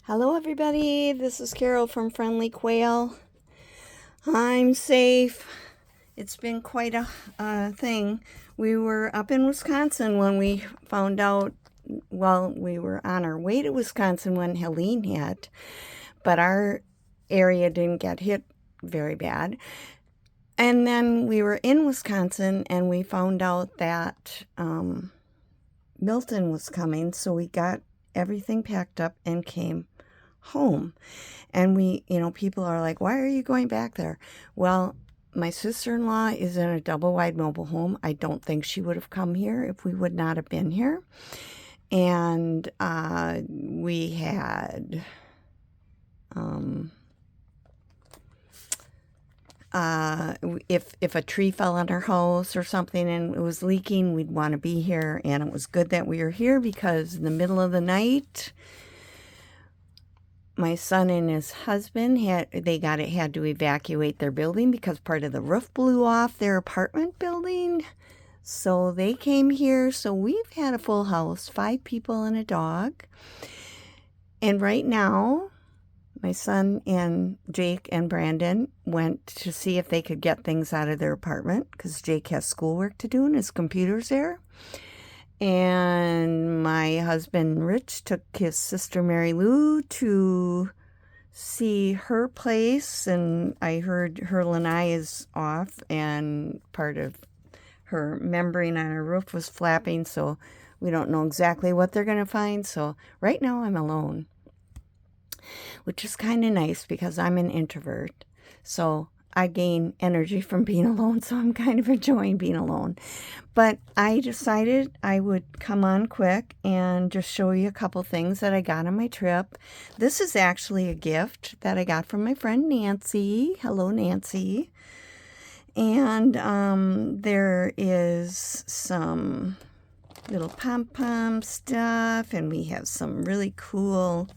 Hello everybody, this is Carol from Friendly Quail. I'm safe. It's been quite a thing. We were up in Wisconsin when we found out, well, we were on our way to Wisconsin when Helene hit, but our area didn't get hit very bad. And then we were in Wisconsin and we found out that Milton was coming, so we got everything packed up and came home. And people are like, why are you going back there? Well, my sister-in-law is in a double-wide mobile home. I don't think she would have come here if we would not have been here. And we had if a tree fell on our house or something and it was leaking, we'd want to be here. And it was good that we were here because in the middle of the night, my son and his husband had to evacuate their building because part of the roof blew off their apartment building. So they came here. So we've had a full house, 5 people and a dog. And right now, my son and Jake and Brandon went to see if they could get things out of their apartment because Jake has schoolwork to do and his computer's there. And my husband Rich took his sister Mary Lou to see her place, and I heard her lanai is off and part of her membrane on her roof was flapping, so we don't know exactly what they're going to find. So right now I'm alone, which is kind of nice because I'm an introvert. So I gain energy from being alone, so I'm kind of enjoying being alone. But I decided I would come on quick and just show you a couple things that I got on my trip. This is actually a gift that I got from my friend Nancy. Hello, Nancy. And there is some little pom-pom stuff, and we have some really cool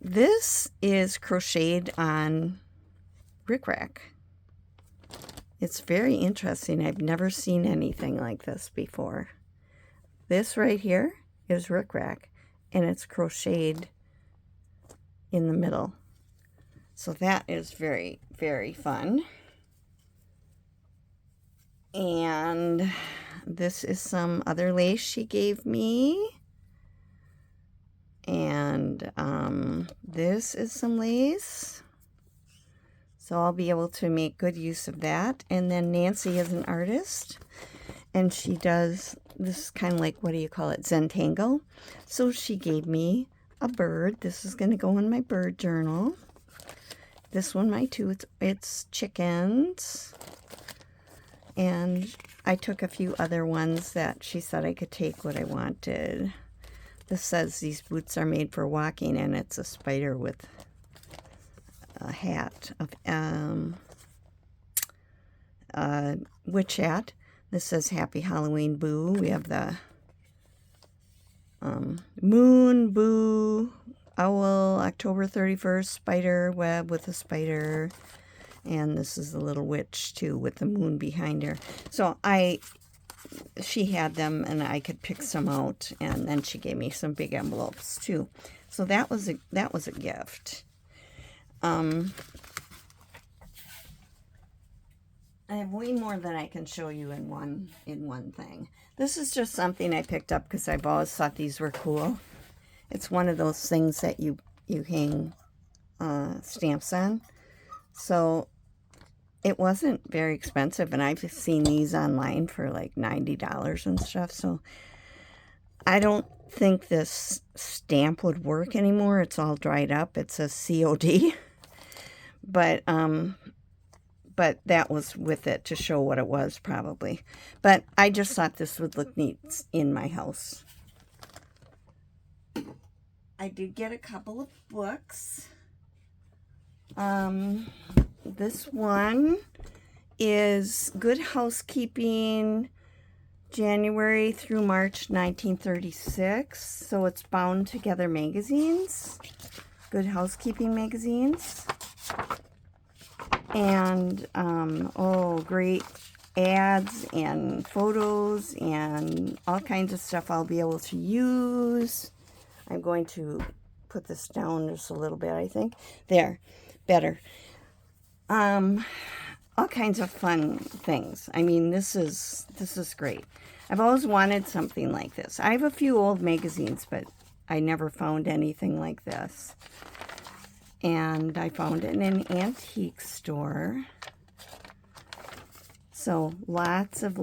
this is crocheted on rickrack. It's very interesting. I've never seen anything like this before. This right here is rickrack, and it's crocheted in the middle. So that is very, very fun. And this is some other lace she gave me. And this is some lace. So I'll be able to make good use of that. And then Nancy is an artist. And she does, this is kind of like, what do you call it, Zentangle. So she gave me a bird. This is going to go in my bird journal. This one might too. It's chickens. And I took a few other ones that she said I could take what I wanted. This says these boots are made for walking, and it's a spider with a hat of witch hat. This says Happy Halloween Boo. We have the moon, boo, owl, October 31st, spider web with a spider. And this is the little witch too with the moon behind her. So she had them and I could pick some out, and then she gave me some big envelopes too. So that was a gift. I have way more than I can show you in one thing. This is just something I picked up because I've always thought these were cool. It's one of those things that you hang stamps on. So it wasn't very expensive, and I've seen these online for like $90 and stuff. So I don't think this stamp would work anymore. It's all dried up. It says COD. But that was with it to show what it was probably. But I just thought this would look neat in my house. I did get a couple of books. This one is Good Housekeeping, January through March 1936. So it's bound together magazines, Good Housekeeping magazines. And, great ads and photos and all kinds of stuff I'll be able to use. I'm going to put this down just a little bit, I think. There, better. All kinds of fun things. I mean, this is great. I've always wanted something like this. I have a few old magazines, but I never found anything like this. And I found it in an antique store. So lots of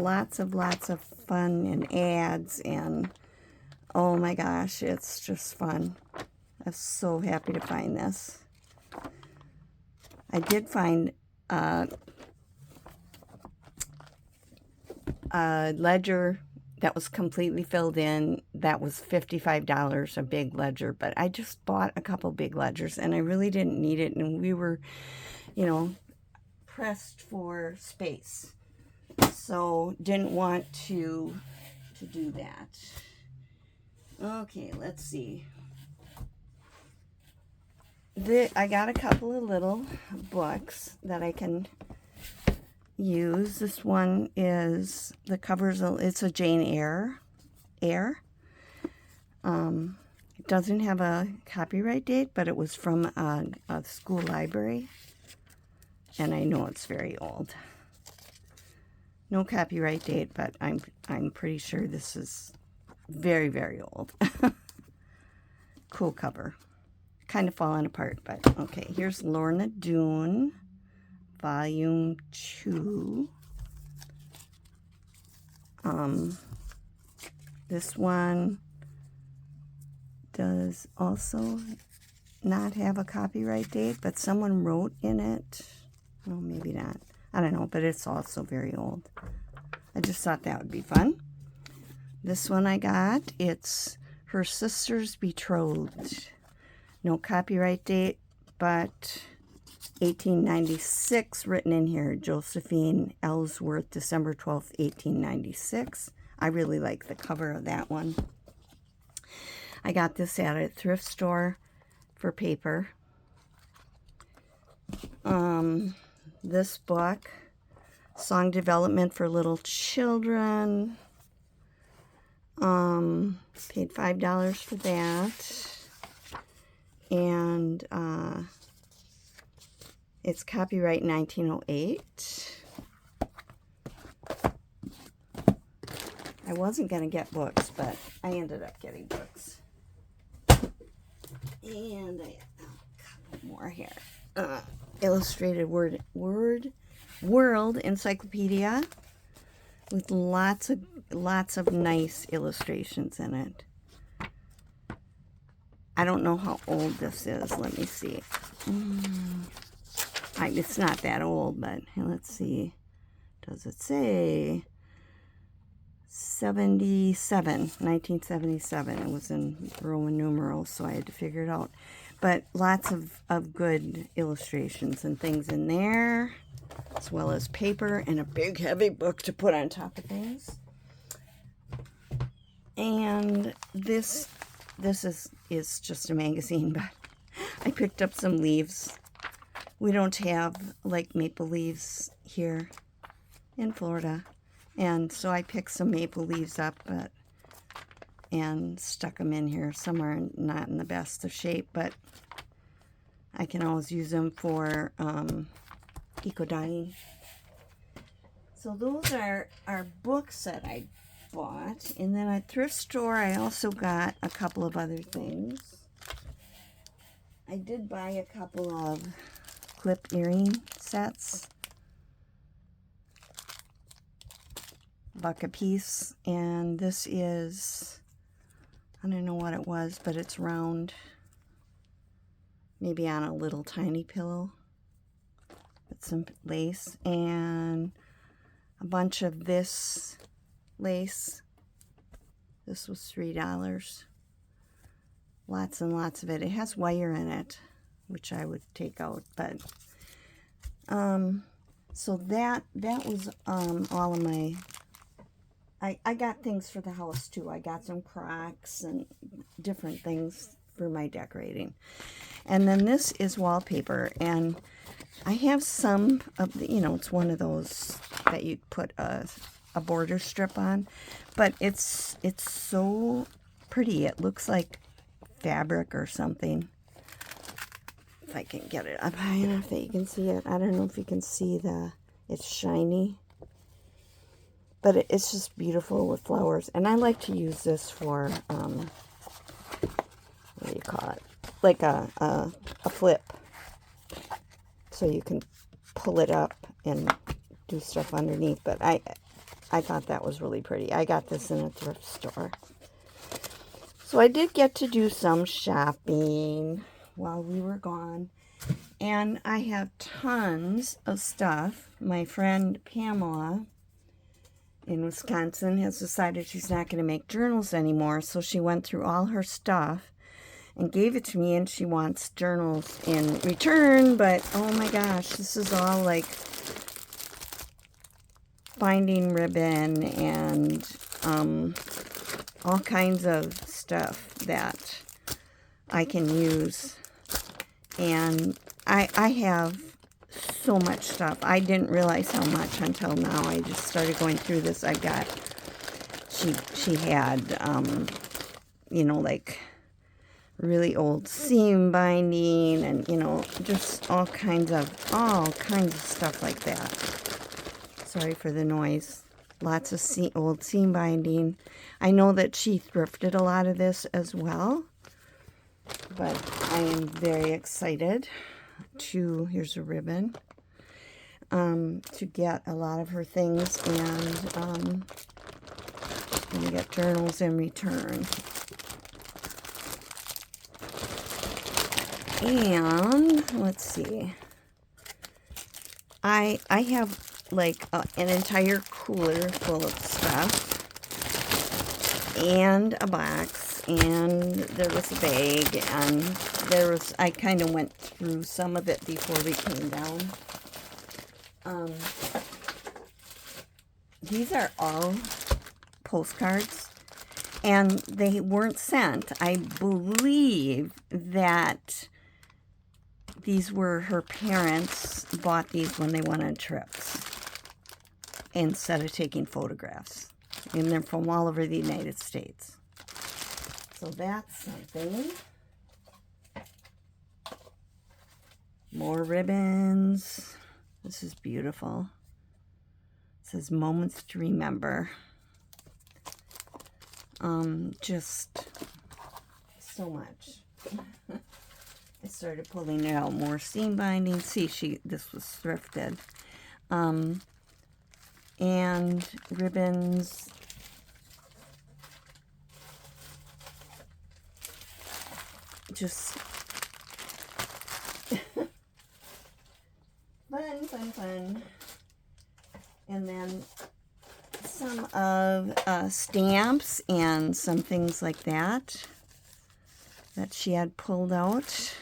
fun and ads, and oh my gosh, it's just fun. I'm so happy to find this. I did find a ledger that was completely filled in. That was $55, a big ledger, but I just bought a couple big ledgers and I really didn't need it, and we were, you know, pressed for space, so didn't want to do that. Okay, let's see. I got a couple of little books that I can use. This one is, the cover's, it's a Jane Eyre. It doesn't have a copyright date, but it was from a school library, and I know it's very old. No copyright date, but I'm pretty sure this is very, very old. Cool cover. Kind of falling apart, but okay. Here's Lorna Doone, Volume 2. This one does also not have a copyright date, but someone wrote in it. Well, maybe not. I don't know, but it's also very old. I just thought that would be fun. This one I got, it's Her Sister's Betrothed. No copyright date, but 1896 written in here. Josephine Ellsworth, December 12th, 1896. I really like the cover of that one. I got this at a thrift store for paper. This book, Song Development for Little Children. Paid $5 for that. And it's copyright 1908. I wasn't going to get books, but I ended up getting books. And I have a couple more here. Illustrated World Encyclopedia with lots of nice illustrations in it. I don't know how old this is. Let me see. It's not that old, but let's see. Does it say 1977. It was in Roman numerals, so I had to figure it out. But lots of good illustrations and things in there, as well as paper and a big heavy book to put on top of things. And this is just a magazine, but I picked up some leaves. We don't have like maple leaves here in Florida, and so I picked some maple leaves up and stuck them in here. Some are not in the best of shape, but I can always use them for eco-dyeing. So those are books that I bought. And then at thrift store I also got a couple of other things. I did buy a couple of clip earring sets, $1 a piece, and this is, I don't know what it was, but it's round, maybe on a little tiny pillow with some lace, and a bunch of this lace. This was $3. Lots and lots of it. It has wire in it, which I would take out, but so that was all of my, I got things for the house too. I got some Crocs and different things for my decorating. And then this is wallpaper, and I have some of the, it's one of those that you put a border strip on, but it's so pretty. It looks like fabric or something. If I can get it up high enough that you can see it. I don't know if you can see it's shiny. But it's just beautiful with flowers. And I like to use this for, what do you call it? Like a flip. So you can pull it up and do stuff underneath. But I thought that was really pretty. I got this in a thrift store. So I did get to do some shopping while we were gone. And I have tons of stuff. My friend Pamela in Wisconsin has decided she's not going to make journals anymore. So she went through all her stuff and gave it to me, and she wants journals in return. But oh my gosh, this is all like binding ribbon and all kinds of stuff that I can use. And I have so much stuff. I didn't realize how much until now. I just started going through this. I got, she had, you know, like really old seam binding and, you know, just all kinds of stuff like that. Sorry for the noise. Lots of old seam binding. I know that she thrifted a lot of this as well, but I am very excited to, here's a ribbon, to get a lot of her things, and get journals in return. And let's see, I have like an entire cooler full of stuff, and a box, and there was a bag, and I kind of went through some of it before we came down. These are all postcards, and they weren't sent. I believe that these were her parents bought these when they went on trips instead of taking photographs. And they're from all over the United States. So that's something. More ribbons. This is beautiful. It says Moments to Remember. Just so much. I started pulling out more seam binding. See, this was thrifted. And ribbons. Just fun. And then some of stamps and some things like that she had pulled out.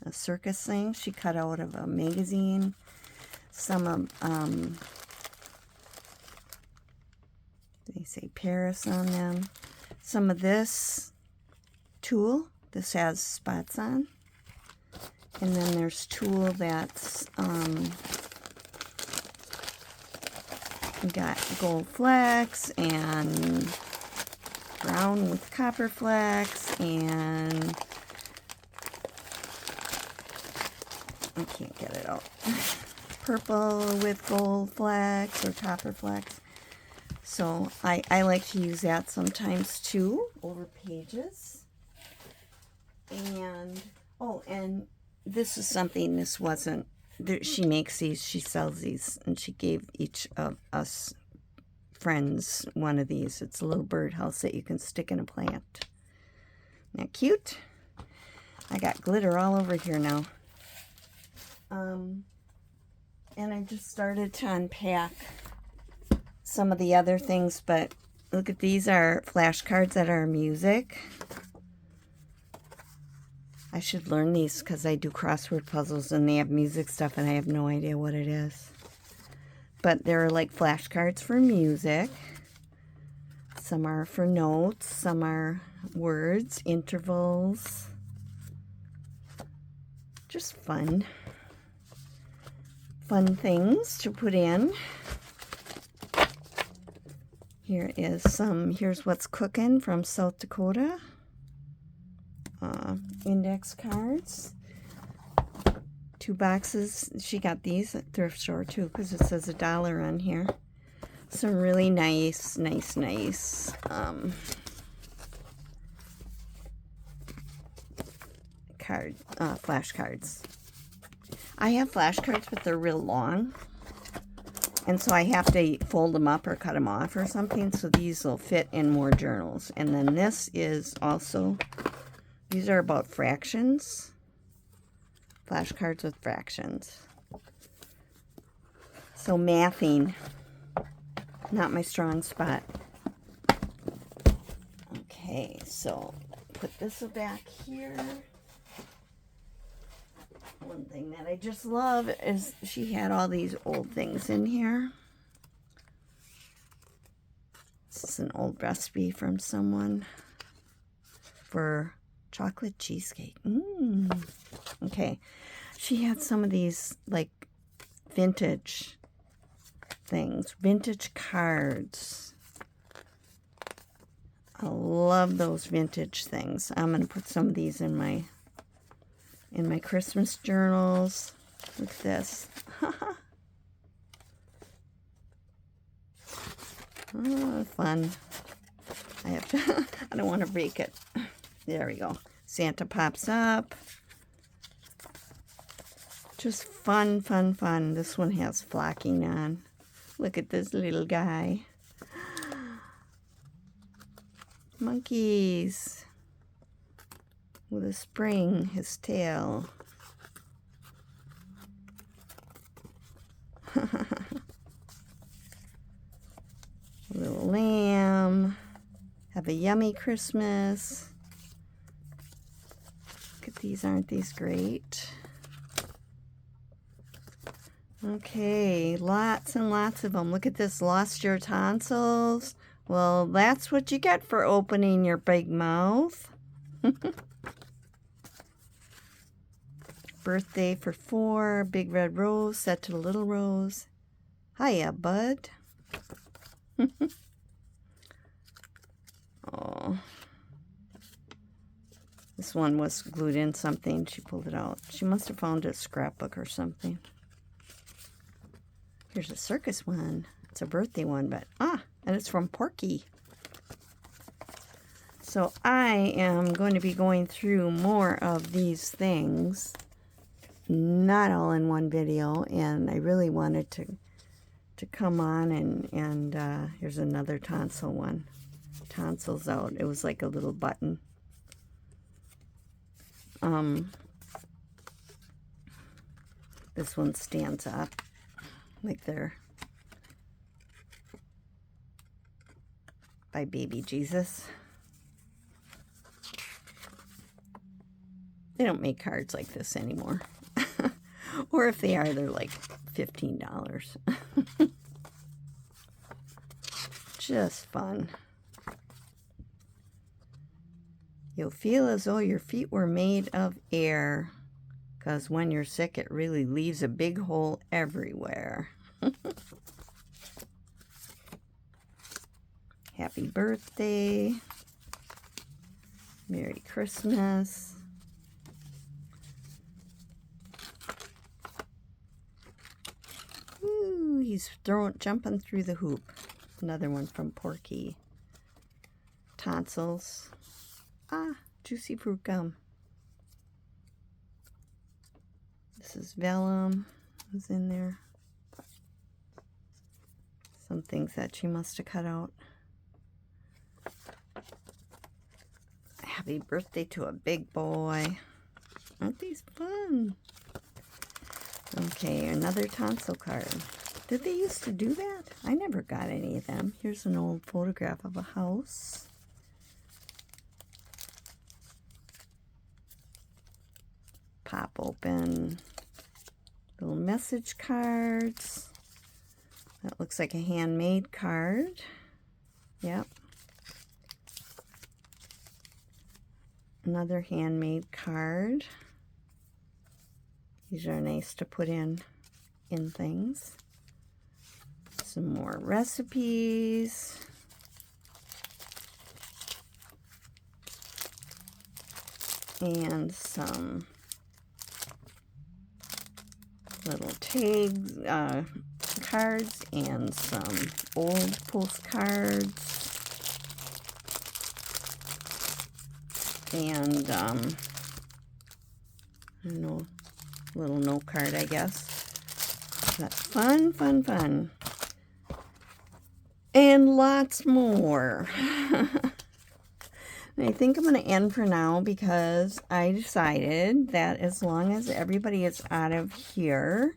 A circus thing she cut out of a magazine. Some of, they say Paris on them. Some of this tulle. This has spots on. And then there's tulle that's got gold flecks and brown with copper flecks, and I can't get it out. Purple with gold flecks or copper flecks. So I like to use that sometimes too over pages. And and this is something, this wasn't, she makes these, she sells these, and she gave each of us friends one of these. It's a little birdhouse that you can stick in a plant. Isn't that cute? I got glitter all over here now. And I just started to unpack some of the other things, but look at these are flashcards that are music. I should learn these because I do crossword puzzles and they have music stuff and I have no idea what it is. But they're like flashcards for music. Some are for notes, some are words, intervals. Just fun. Fun things to put in. Here is here's what's cooking from South Dakota. index cards. 2 boxes. She got these at thrift store too because it says $1 on here. Some really nice flashcards. I have flashcards, but they're real long, and so I have to fold them up or cut them off or something, so these will fit in more journals. And then this is also, these are about fractions, flashcards with fractions. So mathing, not my strong spot. Okay, so put this back here. One thing that I just love is she had all these old things in here. This is an old recipe from someone for chocolate cheesecake. Okay. She had some of these like vintage things, vintage cards. I love those vintage things. I'm going to put some of these in my Christmas journals. Look at this. Oh, fun. I have to, I don't want to break it. There we go. Santa pops up. Just fun. This one has flocking on. Look at this little guy. Monkeys. With a spring, his tail. Little lamb. Have a yummy Christmas. Look at these, aren't these great? Okay, lots and lots of them. Look at this, lost your tonsils. Well, that's what you get for opening your big mouth. Birthday for 4, big red rose set to the little rose. Hiya, bud. Oh, this one was glued in something. She pulled it out. She must have found a scrapbook or something. Here's a circus one. It's a birthday one, but and it's from Porky. So I am going to be going through more of these things, not all in one video, and I really wanted to come on and here's another tonsil one. Tonsils out. It was like a little button. This one stands up like they're by Baby Jesus. They don't make cards like this anymore. Or if they are, they're like $15. Just fun. You'll feel as though your feet were made of air, because when you're sick, it really leaves a big hole everywhere. Happy birthday. Merry Christmas. Ooh, he's jumping through the hoop. Another one from Porky. Tonsils. Juicy fruit gum. This is vellum. What's in there? Some things that she must have cut out. Happy birthday to a big boy. Aren't these fun? Okay, another tonsil card. Did they used to do that? I never got any of them. Here's an old photograph of a house. Pop open. Little message cards. That looks like a handmade card. Yep. Another handmade card. These are nice to put in things. Some more recipes. and some little tags, cards, and some old postcards, and I don't know, little note card, I guess. But fun, fun, fun. And lots more. I think I'm going to end for now because I decided that as long as everybody is out of here,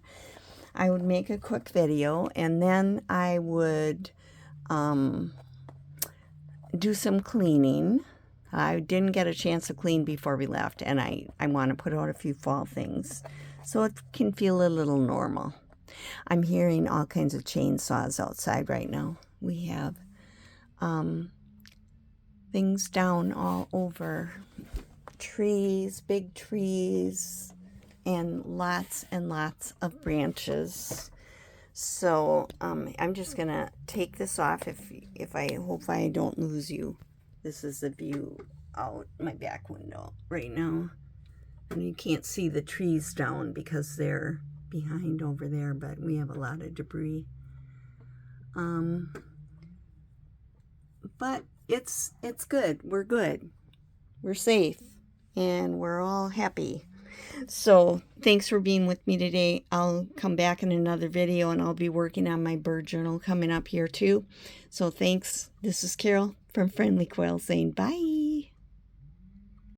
I would make a quick video, and then I would do some cleaning. I didn't get a chance to clean before we left, and I want to put out a few fall things so it can feel a little normal. I'm hearing all kinds of chainsaws outside right now. We have things down all over. Trees, big trees, and lots of branches. So I'm just gonna take this off. If I hope I don't lose you. This is the view out my back window right now, and you can't see the trees down because they're behind over there, but we have a lot of debris. But it's good. We're good. We're safe, and we're all happy. So thanks for being with me today. I'll come back in another video, and I'll be working on my bird journal coming up here too. So thanks. This is Carol from Friendly Quail saying bye.